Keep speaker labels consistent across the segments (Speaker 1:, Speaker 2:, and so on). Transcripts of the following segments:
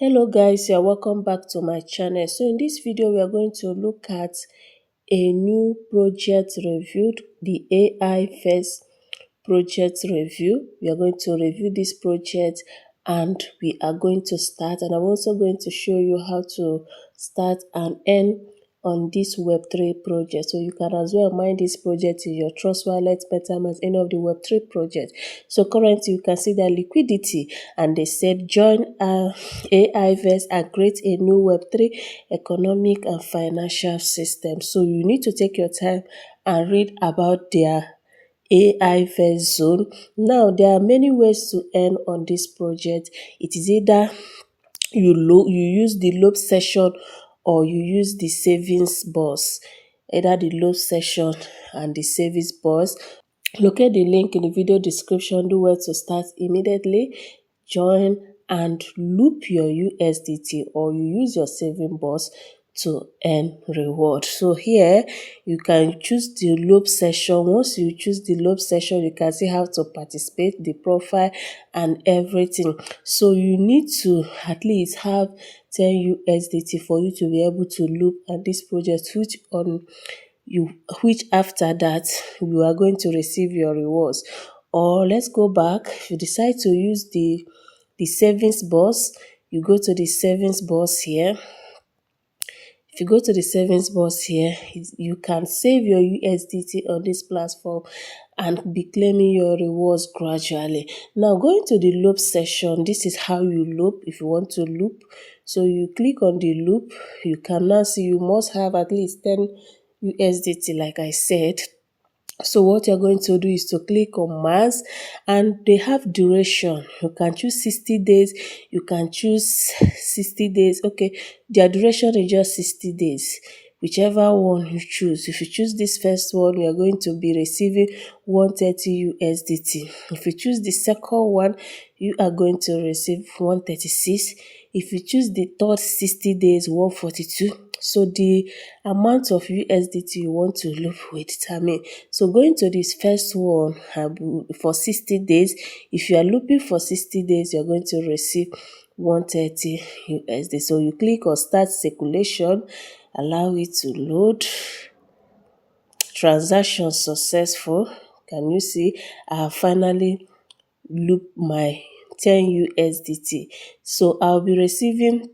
Speaker 1: Hello guys, you're welcome back to my channel. So in this video we are going to look at a new project reviewed, the Ainvest project review. We are going to review this project and we are going to start, and I'm also going to show you how to start and earn on this Web3 project. So you can as well mine this project in your Trust Wallet, MetaMask, any of the Web3 projects. So currently you can see the liquidity, and they said join Ainvest and create a new Web3 economic and financial system. So you need to take your time and read about their Ainvest zone. Now there are many ways to earn on this project. It is either you use the loop session or you use the savings boss, either the loop session and the savings boss. Locate the link in the video description. Do well to start immediately. Join and loop your USDT, or you use your saving boss to earn reward. So here you can choose the loop session. Once you choose the loop session, you can see how to participate, the profile and everything. So you need to at least have 10 USDT for you to be able to loop at this project, which after that you are going to receive your rewards. Or let's go back. If you decide to use the savings boss, you go to the savings boss here. If you go to the savings box here, you can save your USDT on this platform and be claiming your rewards gradually. Now going to the loop session, this is how you loop if you want to loop. So you click on the loop, you can now see you must have at least 10 USDT like I said. So what you're going to do is to click on mass, and they have duration. You can choose 60 days, you can choose 60 days. Okay, their duration is just 60 days. Whichever one you choose. If you choose this first one, you are going to be receiving 130 USDT. If you choose the second one, you are going to receive 136. If you choose the third 60 days, 142. So the amount of USDT you want to loop will determine. So going to this first one for 60 days, if you are looping for 60 days, you're going to receive 130 USD. So you click on start circulation, allow it to load. Transaction successful. Can you see? I have finally looped my 10 USDT. So I'll be receiving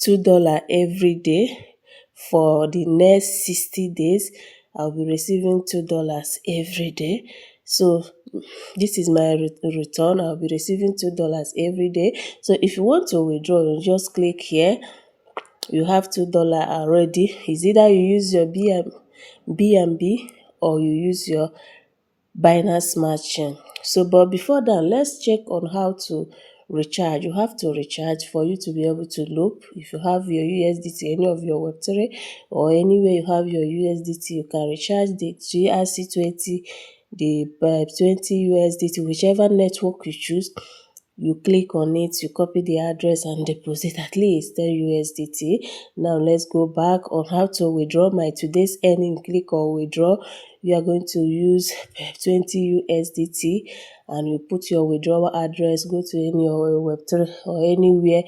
Speaker 1: $2 every day for the next 60 days. I'll be receiving $2 every day. So this is my return. I'll be receiving $2 every day. So if you want to withdraw, you just click here. You have $2 already. It's either you use your BNB or you use your Binance Smart Chain. So but before that, let's check on how to recharge. You have to recharge for you to be able to loop. If you have your USDT, any of your Web3 or anywhere you have your USDT, you can recharge the GRC20, the 20 USDT, whichever network you choose. You click on it, you copy the address and deposit at least 10 USDT. Now let's go back on how to withdraw my today's earning. Click on withdraw. You are going to use 20 USDT and you put your withdrawal address. Go to any your Web3 or anywhere.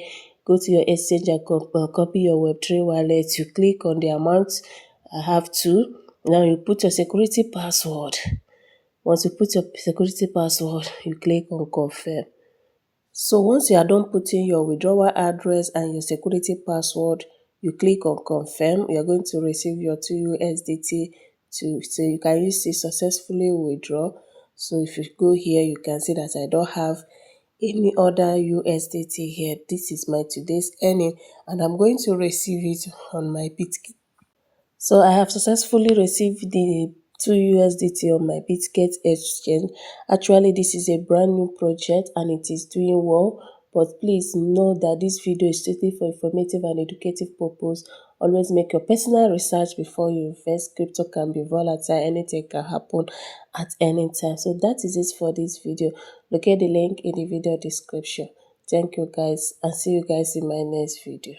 Speaker 1: Go to your exchange and copy your Web3 wallet. You click on the amount. I have to. Now you put your security password. Once you put your security password, you click on confirm. So once you are done putting your withdrawal address and your security password, you click on confirm. You are going to receive your 2 USDT so you can use it successfully withdraw. So if you go here, you can see that I don't have any other USDT here. This is my today's earning and I'm going to receive it on my Bitcoin. So I have successfully received the 2 USDT on my Bitget exchange. Actually, this is a brand new project and it is doing well. But please know that this video is strictly for informative and educative purpose. Always make your personal research before you invest. Crypto can be volatile. Anything can happen at any time. So that is it for this video. Look at the link in the video description. Thank you guys and see you guys in my next video.